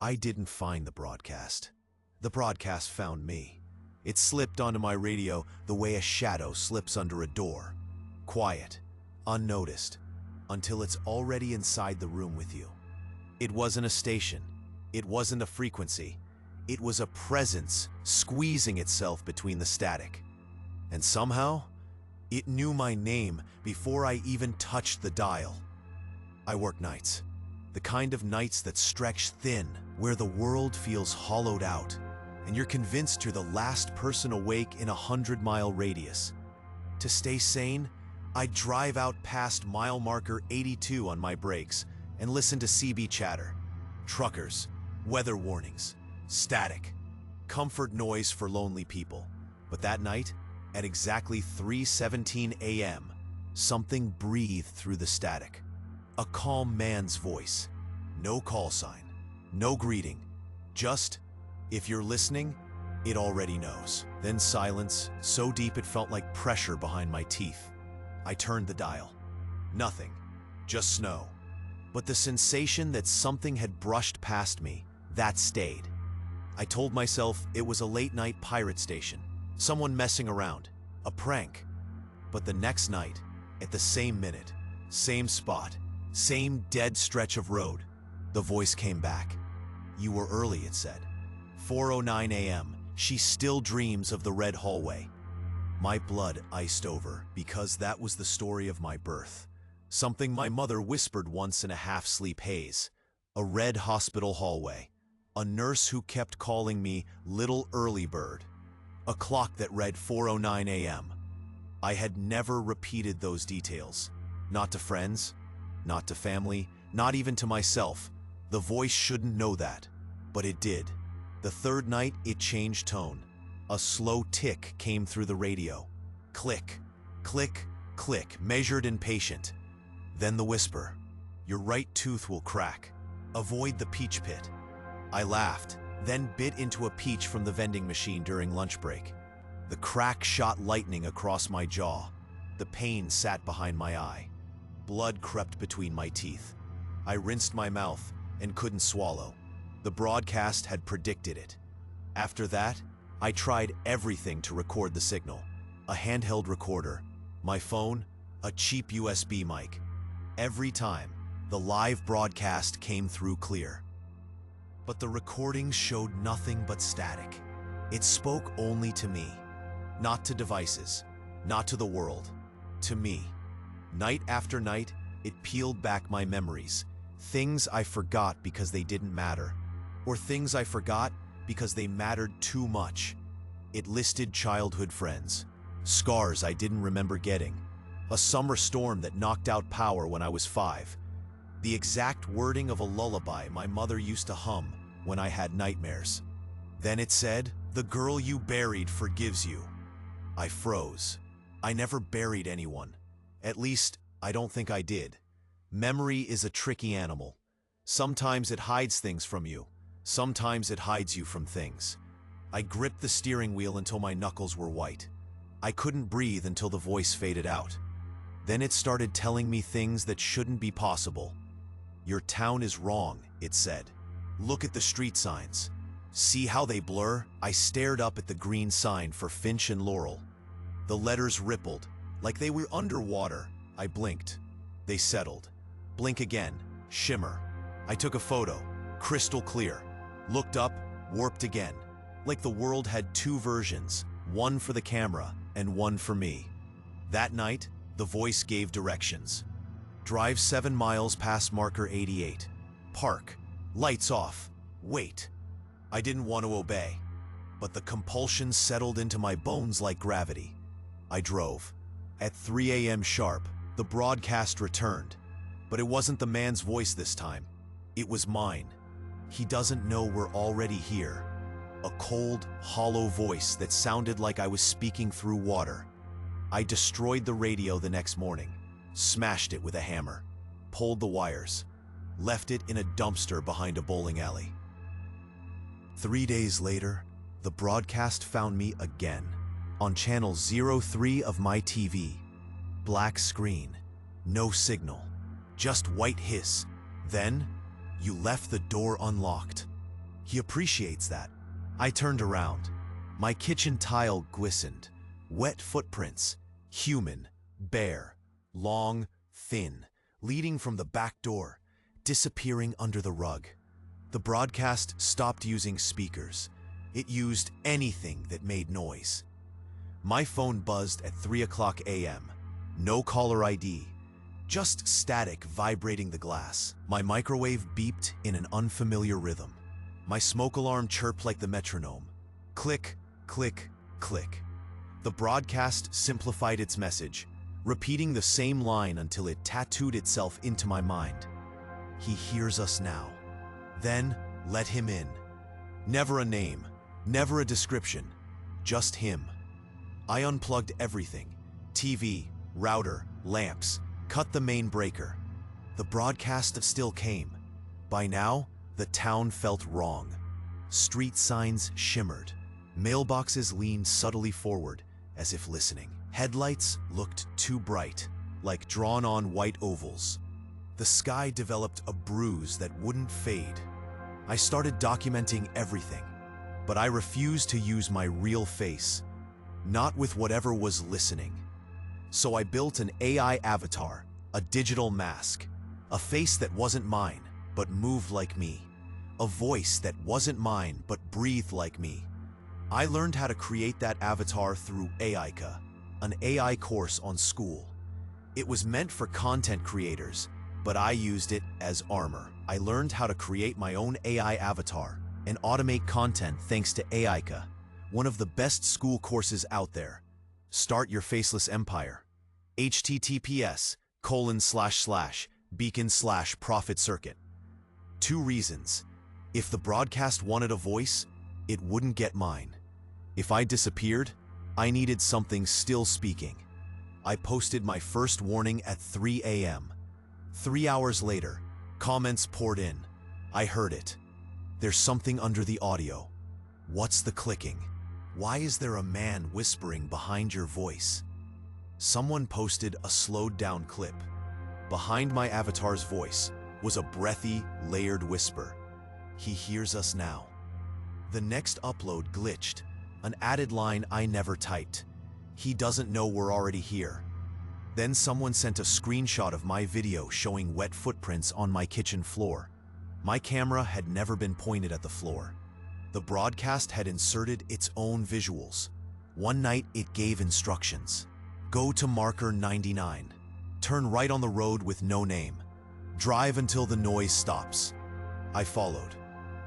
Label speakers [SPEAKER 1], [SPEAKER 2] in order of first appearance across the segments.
[SPEAKER 1] I didn't find the broadcast. The broadcast found me. It slipped onto my radio the way a shadow slips under a door. Quiet, unnoticed, until it's already inside the room with you. It wasn't a station. It wasn't a frequency. It was a presence squeezing itself between the static. And somehow, it knew my name before I even touched the dial. I work nights. The kind of nights that stretch thin, where the world feels hollowed out, and you're convinced you're the last person awake in a 100-mile radius. To stay sane, I'd drive out past mile marker 82 on my brakes and listen to CB chatter. Truckers, weather warnings, static, comfort noise for lonely people. But that night, at exactly 3:17 a.m., something breathed through the static. A calm man's voice. No call sign, no greeting, just, if you're listening, it already knows. Then silence, so deep it felt like pressure behind my teeth. I turned the dial. Nothing, just snow. But the sensation that something had brushed past me, that stayed. I told myself it was a late-night pirate station, someone messing around, a prank. But the next night, at the same minute, same spot, same dead stretch of road, the voice came back. You were early, it said. 4:09 a.m., she still dreams of the red hallway. My blood iced over because that was the story of my birth. Something my mother whispered once in a half-sleep haze. A red hospital hallway. A nurse who kept calling me Little Early Bird. A clock that read 4:09 a.m. I had never repeated those details. Not to friends, not to family, not even to myself. The voice shouldn't know that, but it did. The third night, it changed tone. A slow tick came through the radio. Click, click, click, measured and patient. Then the whisper, your right tooth will crack. Avoid the peach pit. I laughed, then bit into a peach from the vending machine during lunch break. The crack shot lightning across my jaw. The pain sat behind my eye. Blood crept between my teeth. I rinsed my mouth and couldn't swallow. The broadcast had predicted it. After that, I tried everything to record the signal. A handheld recorder, my phone, a cheap USB mic. Every time, the live broadcast came through clear. But the recordings showed nothing but static. It spoke only to me. Not to devices, not to the world, to me. Night after night, it peeled back my memories. Things I forgot because they didn't matter. Or things I forgot because they mattered too much. It listed childhood friends, scars I didn't remember getting, a summer storm that knocked out power when I was 5, the exact wording of a lullaby my mother used to hum when I had nightmares. Then it said, "The girl you buried forgives you." I froze. I never buried anyone. At least, I don't think I did. Memory is a tricky animal. Sometimes it hides things from you. Sometimes it hides you from things. I gripped the steering wheel until my knuckles were white. I couldn't breathe until the voice faded out. Then it started telling me things that shouldn't be possible. Your town is wrong, it said. Look at the street signs. See how they blur? I stared up at the green sign for Finch and Laurel. The letters rippled, like they were underwater. I blinked. They settled. Blink again. Shimmer. I took a photo. Crystal clear. Looked up, warped again. Like the world had two versions, one for the camera and one for me. That night, the voice gave directions. Drive 7 miles past marker 88. Park. Lights off. Wait. I didn't want to obey, but the compulsion settled into my bones like gravity. I drove. At 3 a.m. sharp, the broadcast returned, but it wasn't the man's voice this time. It was mine. He doesn't know we're already here. A cold, hollow voice that sounded like I was speaking through water. I destroyed the radio the next morning, smashed it with a hammer, pulled the wires, left it in a dumpster behind a bowling alley. 3 days later, the broadcast found me again, on channel 03 of my TV. Black screen, no signal, just white hiss. Then, you left the door unlocked. He appreciates that. I turned around. My kitchen tile glistened. Wet footprints. Human. Bare. Long. Thin. Leading from the back door. Disappearing under the rug. The broadcast stopped using speakers. It used anything that made noise. My phone buzzed at 3 a.m. No caller ID. Just static vibrating the glass. My microwave beeped in an unfamiliar rhythm. My smoke alarm chirped like the metronome. Click, click, click. The broadcast simplified its message, repeating the same line until it tattooed itself into my mind. He hears us now. Then, let him in. Never a name, never a description, just him. I unplugged everything. TV, router, lamps, cut the main breaker. The broadcast still came. By now, the town felt wrong. Street signs shimmered. Mailboxes leaned subtly forward, as if listening. Headlights looked too bright, like drawn-on white ovals. The sky developed a bruise that wouldn't fade. I started documenting everything, but I refused to use my real face, not with whatever was listening. So I built an AI avatar, a digital mask, a face that wasn't mine, but moved like me, a voice that wasn't mine, but breathed like me. I learned how to create that avatar through AICA, an AI course on school. It was meant for content creators, but I used it as armor. I learned how to create my own AI avatar and automate content thanks to AICA, one of the best school courses out there. Start your faceless empire. https://beacon/profit circuit. 2 reasons. If the broadcast wanted a voice, it wouldn't get mine. If I disappeared, I needed something still speaking. I posted my first warning at 3 a.m. 3 hours later, comments poured in. I heard it. There's something under the audio. What's the clicking? Why is there a man whispering behind your voice? Someone posted a slowed-down clip. Behind my avatar's voice was a breathy, layered whisper. He hears us now. The next upload glitched, an added line I never typed. He doesn't know we're already here. Then someone sent a screenshot of my video showing wet footprints on my kitchen floor. My camera had never been pointed at the floor. The broadcast had inserted its own visuals. One night it gave instructions. Go to marker 99. Turn right on the road with no name. Drive until the noise stops. I followed.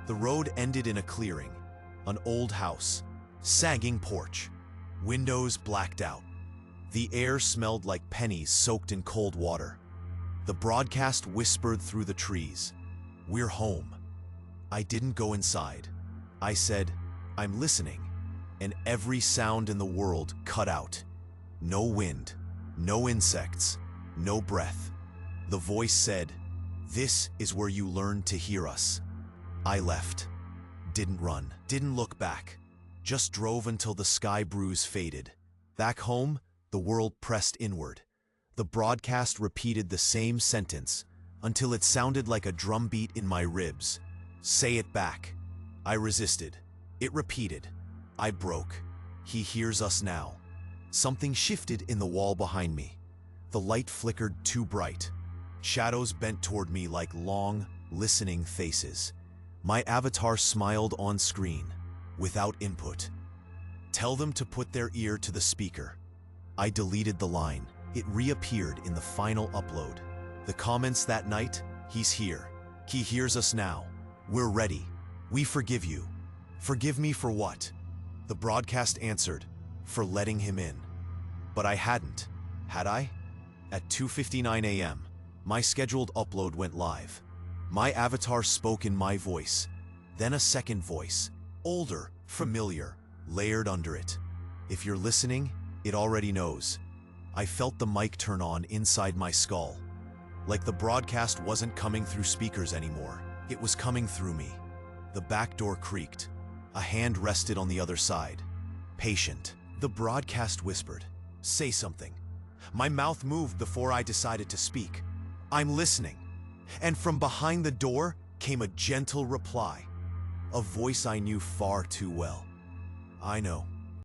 [SPEAKER 1] The road ended in a clearing. An old house. Sagging porch. Windows blacked out. The air smelled like pennies soaked in cold water. The broadcast whispered through the trees. We're home. I didn't go inside. I said, I'm listening. And every sound in the world cut out. No wind, no insects, no breath. The voice said, this is where you learn to hear us. I left. Didn't run, didn't look back. Just drove until the sky bruise faded. Back home, the world pressed inward. The broadcast repeated the same sentence until it sounded like a drumbeat in my ribs. Say it back. I resisted. It repeated. I broke. He hears us now. Something shifted in the wall behind me. The light flickered too bright. Shadows bent toward me like long, listening faces. My avatar smiled on screen, without input. Tell them to put their ear to the speaker. I deleted the line. It reappeared in the final upload. The comments that night, he's here. He hears us now. We're ready. We forgive you. Forgive me for what? The broadcast answered, for letting him in. But I hadn't, had I? At 2:59 a.m., my scheduled upload went live. My avatar spoke in my voice, then a second voice, older, familiar, layered under it. If you're listening, it already knows. I felt the mic turn on inside my skull. Like the broadcast wasn't coming through speakers anymore. It was coming through me. The back door creaked. A hand rested on the other side. Patient. The broadcast whispered, say something. My mouth moved before I decided to speak. I'm listening. And from behind the door came a gentle reply. a voice I knew far too well. I know,